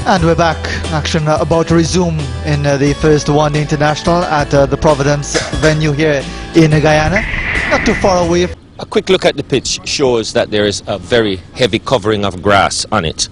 And we're back. Action about to resume in the first one-day international at the Providence venue here in Guyana. Not too far away. A quick look at the pitch shows that there is a very heavy covering of grass on it.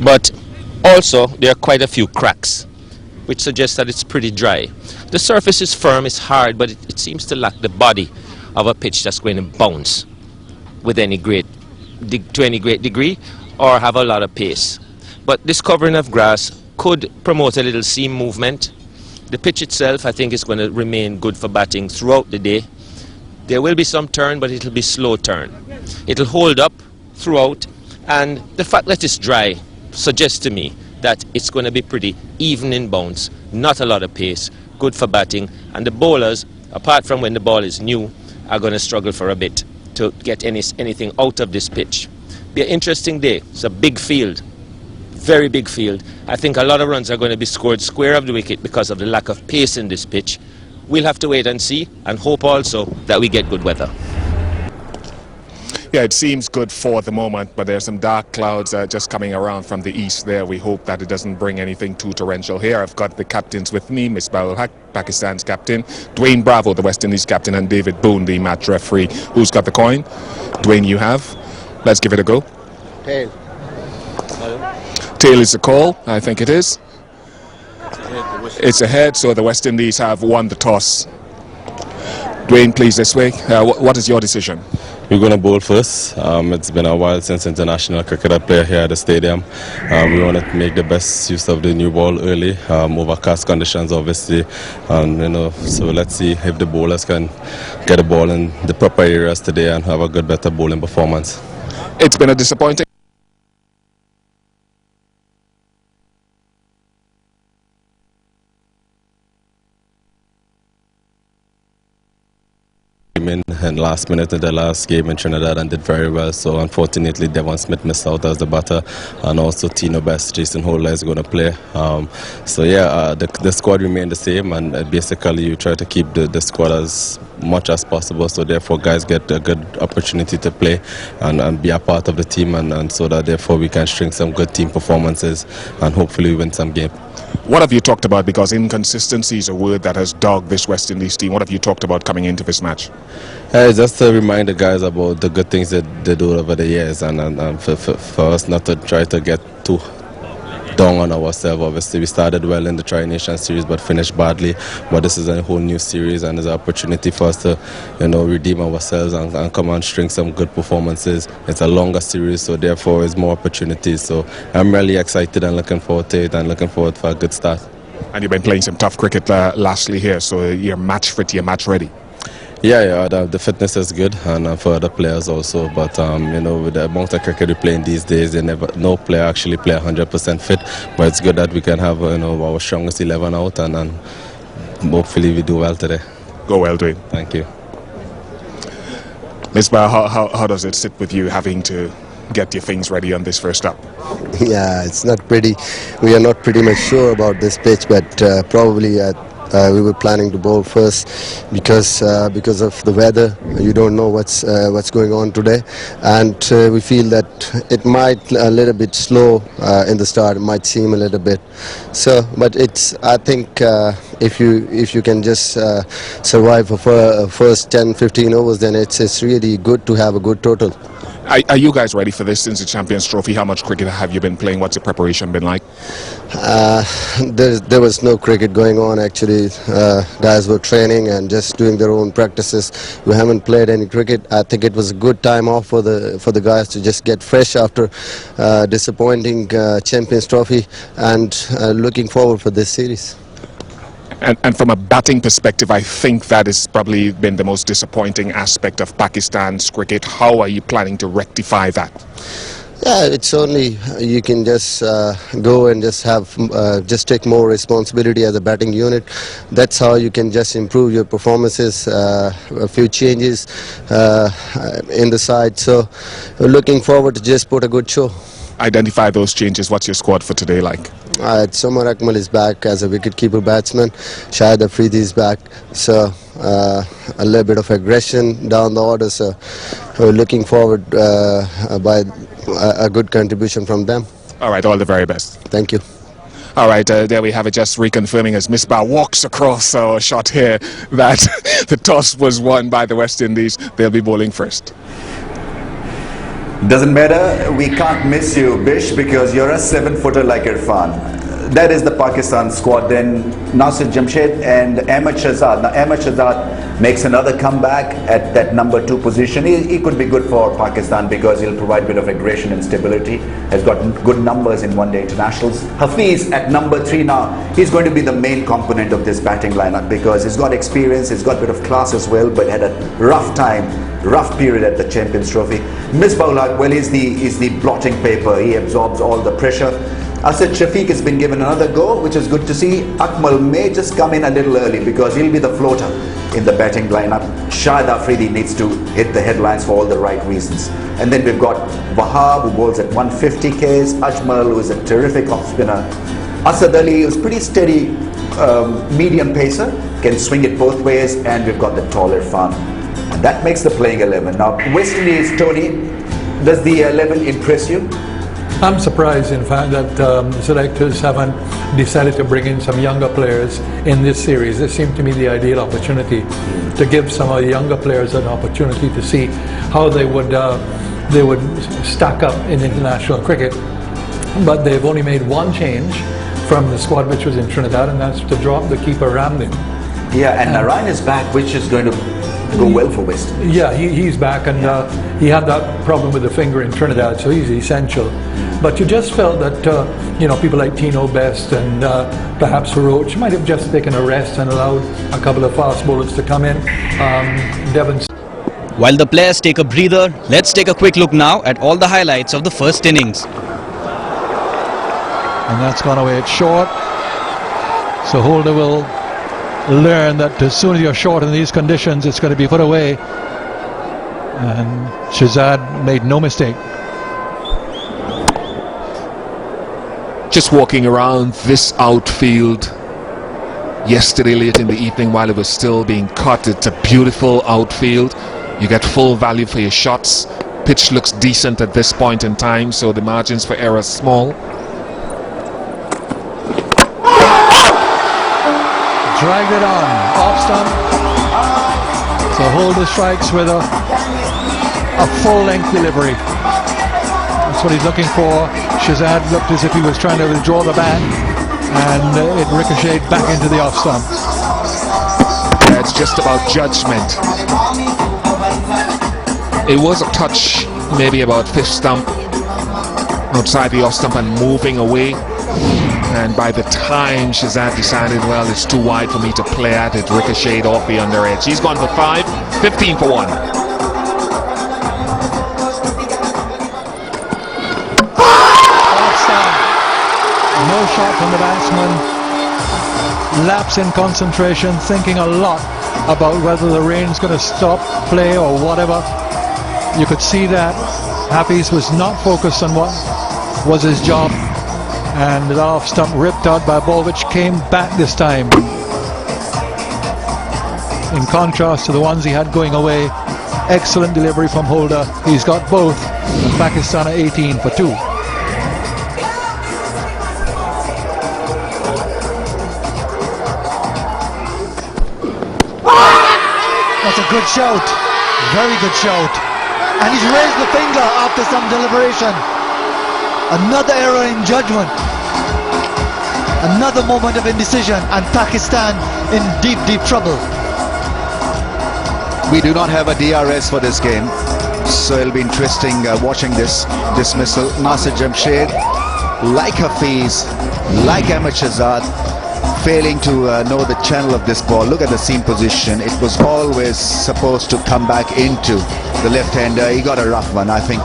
But also there are quite a few cracks, which suggests that it's pretty dry. The surface is firm, it's hard, but it seems to lack the body of a pitch that's going to bounce with any great degree or have a lot of pace. But this covering of grass could promote a little seam movement. The pitch itself, I think, is going to remain good for batting throughout the day. There will be some turn, but it'll be slow turn. It'll hold up throughout, and the fact that it's dry suggests to me that it's going to be pretty even in bounce, not a lot of pace, good for batting, and the bowlers, apart from when the ball is new, are going to struggle for a bit to get anything out of this pitch. Be an interesting day. It's a big field. Very big field. I think a lot of runs are going to be scored square of the wicket because of the lack of pace in this pitch. We'll have to wait and see, and hope also that we get good weather. Yeah, it seems good for the moment, but there's some dark clouds just coming around from the east there. We hope that it doesn't bring anything too torrential here. I've got the captains with me, Misbah-ul Haq, Pakistan's captain, Dwayne Bravo, the West Indies captain, and David Boone, the match referee. Who's got the coin? Dwayne, you have. Let's give it a go. Tail. Tail is the call, I think it is. It's ahead, so the West Indies have won the toss. Dwayne, please, this way. What is your decision? We're going to bowl first. It's been a while since international cricket I play here at the stadium. We want to make the best use of the new ball early. Overcast conditions, obviously. So let's see if the bowlers can get the ball in the proper areas today and have a good, better bowling performance. It's been a disappointing. In last minute in the last game in Trinidad and did very well, so unfortunately Devon Smith missed out as the batter, and also Tino Best, Jason Holder is going to play. The squad remained the same, and basically you try to keep the squad as much as possible, so therefore guys get a good opportunity to play and be a part of the team, and so that therefore we can string some good team performances and hopefully win some game. What have you talked about? Because inconsistency is a word that has dogged this West Indies team. What have you talked about coming into this match? Just to remind the guys about the good things that they do over the years, and for us not to try to get too down on ourselves. Obviously we started well in the Tri-Nation series but finished badly, but this is a whole new series and it's an opportunity for us to redeem ourselves and come and string some good performances. It's a longer series, so therefore it's more opportunities, so I'm really excited and looking forward to it and looking forward for a good start. And you've been playing some tough cricket lastly here, so you're match fit, you're match ready. Yeah, the fitness is good, and for other players also. But with the amount of cricket we play in these days, no player actually play 100% fit. But it's good that we can have our strongest 11 out, and hopefully we do well today. Go well, Dwayne. Thank you. Misbah, how does it sit with you having to get your things ready on this first up? Yeah, it's not pretty. We are not pretty much sure about this pitch, but probably we were planning to bowl first because of the weather. You don't know what's going on today, and we feel that it might a little bit slow in the start. It might seem a little bit. So, but I think if you can just survive for first 10-15 overs, then it's really good to have a good total. Are you guys ready for this since the Champions Trophy? How much cricket have you been playing? What's your preparation been like? There was no cricket going on actually. Guys were training and just doing their own practices. We haven't played any cricket. I think it was a good time off for the guys to just get fresh after disappointing Champions Trophy, and looking forward for this series. And from a batting perspective, I think that has probably been the most disappointing aspect of Pakistan's cricket. How are you planning to rectify that? Yeah, it's only you can just go and just take more responsibility as a batting unit. That's how you can just improve your performances. A few changes in the side. So we're looking forward to just put a good show. Identify those changes. What's your squad for today like? Somar Akmal is back as a wicketkeeper batsman. Shahid Afridi is back. So a little bit of aggression down the order. So we're looking forward by a good contribution from them. All right, all the very best. Thank you. All right, there we have it, just reconfirming as Misbah walks across our shot here that the toss was won by the West Indies. They'll be bowling first. Doesn't matter, we can't miss you, Bish, because you're a 7-footer like Irfan. That is the Pakistan squad. Then Nasir Jamshed and Ahmed Shahzad. Now Ahmed Shahzad makes another comeback at that number 2 position. He could be good for Pakistan because he'll provide a bit of aggression and stability. Has got good numbers in one-day internationals. Hafiz at number 3 now. He's going to be the main component of this batting lineup because he's got experience, he's got a bit of class as well, but had a rough period at the Champions Trophy. Misbah-ul-Haq, well, he's the blotting paper. He absorbs all the pressure. Asad Shafiq has been given another go, which is good to see. Akmal may just come in a little early because he'll be the floater in the batting lineup. Shahid Afridi needs to hit the headlines for all the right reasons. And then we've got Wahab, who bowls at 150 Ks. Ajmal, who is a terrific off spinner. Asad Ali, who's pretty steady medium pacer, can swing it both ways. And we've got the tall Irfan. And that makes the playing 11. Now, West Indies, Tony, does the 11 impress you? I'm surprised, in fact, that selectors haven't decided to bring in some younger players in this series. This seemed to me the ideal opportunity to give some of the younger players an opportunity to see how they would stack up in international cricket. But they've only made one change from the squad which was in Trinidad, and that's to drop the keeper Ramlin. Yeah, and Narayan is back, which is going to go well for West Indies. Yeah, he's back, and he had that problem with the finger in Trinidad, so he's essential. But you just felt that people like Tino Best and perhaps Roach might have just taken a rest and allowed a couple of fast bowlers to come in. Devon. While the players take a breather, let's take a quick look now at all the highlights of the first innings. And that's gone away. It's short. So Holder will learn that as soon as you're short in these conditions, it's going to be put away. And Shahzad made no mistake. Just walking around this outfield yesterday late in the evening while it was still being cut. It's a beautiful outfield. You get full value for your shots. Pitch looks decent at this point in time, so the margins for error are small. Dragged it on, off stump. So Holder strikes with a full-length delivery. That's what he's looking for. Shahzad looked as if he was trying to withdraw the bat, and it ricocheted back into the off stump. Yeah, it's just about judgment. It was a touch, maybe about 5th stump, outside the off stump and moving away. And by the time Shahzad decided, well, it's too wide for me to play at, it ricocheted off the under edge. He's gone for 5, 15 for 1. No shot from the batsman. Lapse in concentration, thinking a lot about whether the rain's going to stop play or whatever. You could see that Hafiz was not focused on what was his job, and the off stump ripped out by a ball which came back this time. In contrast to the ones he had going away, excellent delivery from Holder. He's got both, and Pakistan are 18 for 2. That's a good shout, very good shout. And he's raised the finger after some deliberation. Another error in judgment. Another moment of indecision, and Pakistan in deep, deep trouble. We do not have a DRS for this game, so it'll be interesting watching this dismissal. Nasir Jamshed, like Hafiz, like Ahmed Shahzad, failing to know the channel of this ball. Look at the seam position. It was always supposed to come back into the left-hander. He got a rough one. I think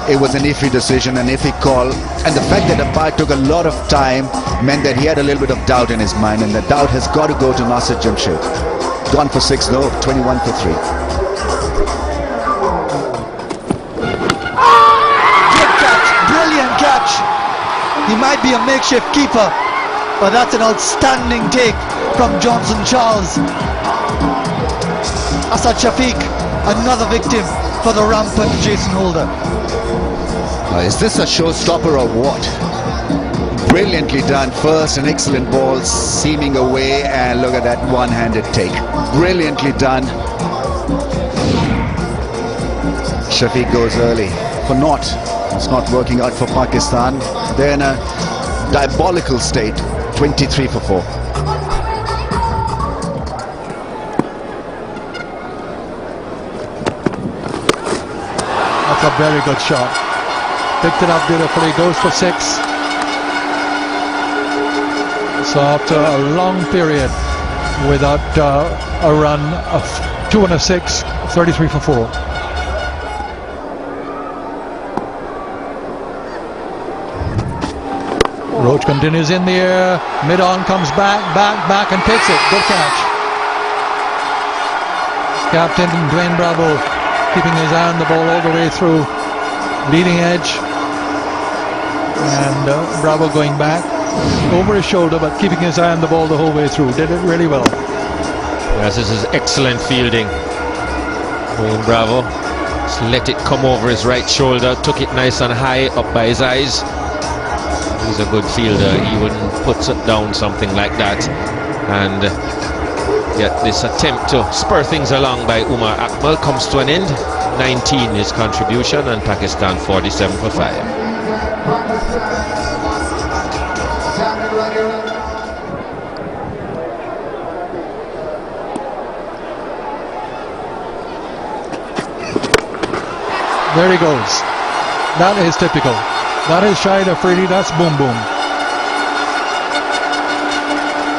it was an iffy decision, an iffy call. And the fact that the part took a lot of time meant that he had a little bit of doubt in his mind, and the doubt has got to go to Nasir Jamshed. Gone for 6 though, 21 for 3. Good catch, brilliant catch. He might be a makeshift keeper, but that's an outstanding take from Johnson Charles. Asad Shafiq, another victim for the rampant Jason Holder. Is this a showstopper or what? Brilliantly done. First, an excellent ball seaming away, and look at that one-handed take. Brilliantly done. Shafiq goes early for naught. It's not working out for Pakistan. They're in a diabolical state. 23 for 4. That's a very good shot. Picked it up beautifully, goes for 6. So after a long period without a run of 2 and a 6, 33 for 4. Roach continues in the air, mid-on comes back and takes it. Good catch. Captain Dwayne Bravo keeping his eye on the ball all the way through. Leading edge. And Bravo going back over his shoulder, but keeping his eye on the ball the whole way through. Did it really well. Yes, this is excellent fielding. Dwayne Bravo just let it come over his right shoulder, took it nice and high up by his eyes. He's a good fielder. He wouldn't put down something like that. And yet this attempt to spur things along by Umar Akmal comes to an end. 19 his contribution, and Pakistan 47 for 5. There he goes. That is typical. That is Shahid Afridi. That's boom boom.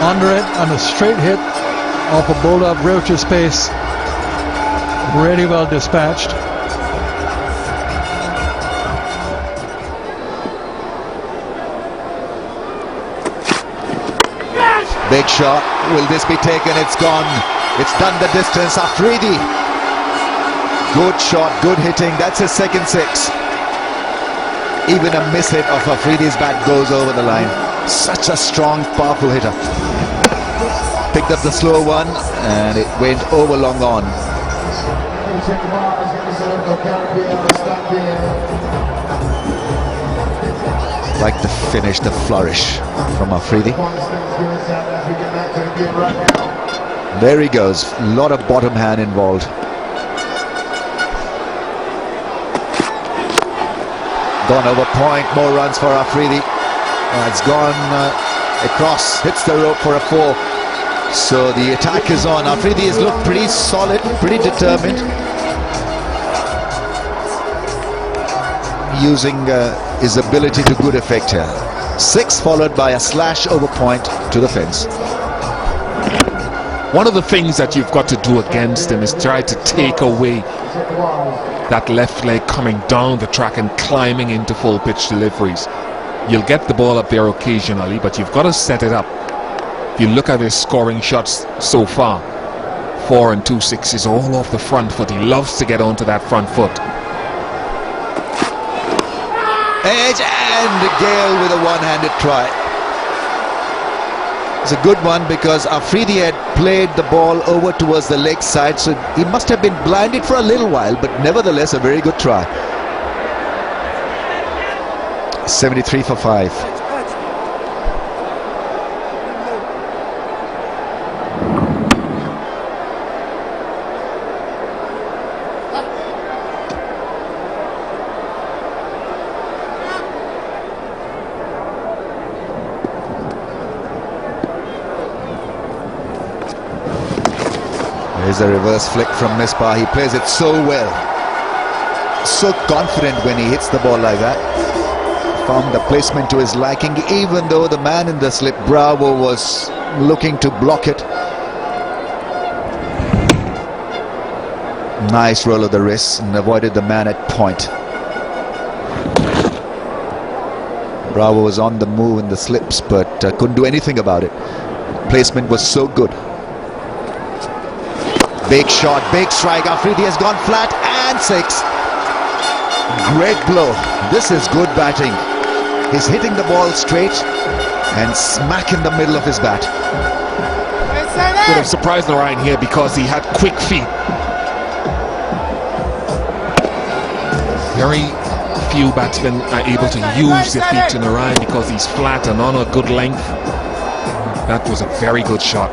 Under it, and a straight hit off a bowler of Roach's pace. Really well dispatched. Big shot. Will this be taken? It's gone. It's done the distance. Afridi. Good shot, good hitting. That's his second 6. Even a miss hit of Afridi's bat goes over the line. Such a strong, powerful hitter. Picked up the slow one, and it went over long on. Like the finish, the flourish from Afridi. There he goes. A lot of bottom hand involved. Gone over point, more runs for Afridi. It's gone across, hits the rope for a 4. So the attack is on. Afridi has looked pretty solid, pretty determined. Using his ability to good effect here. 6 followed by a slash over point to the fence. One of the things that you've got to do against him is try to take away that left leg coming down the track and climbing into full pitch deliveries. You'll get the ball up there occasionally, but you've got to set it up. If you look at his scoring shots so far, 4 and 2 6s all off the front foot. He loves to get onto that front foot. Edge, and Gale with a one-handed try. It's a good one because Afridi had played the ball over towards the leg side, so he must have been blinded for a little while, but nevertheless a very good try. 73 for 5. There's a reverse flick from Misbah. He plays it so well. So confident when he hits the ball like that. Found the placement to his liking, even though the man in the slip, Bravo, was looking to block it. Nice roll of the wrist and avoided the man at point. Bravo was on the move in the slips, but couldn't do anything about it. Placement was so good. Big shot, big strike. Afridi has gone flat, and 6. Great blow. This is good batting. He's hitting the ball straight and smack in the middle of his bat. Would have surprised Narayan here because he had quick feet. Very few batsmen are able to use their feet in a rhyme because he's flat and on a good length. That was a very good shot.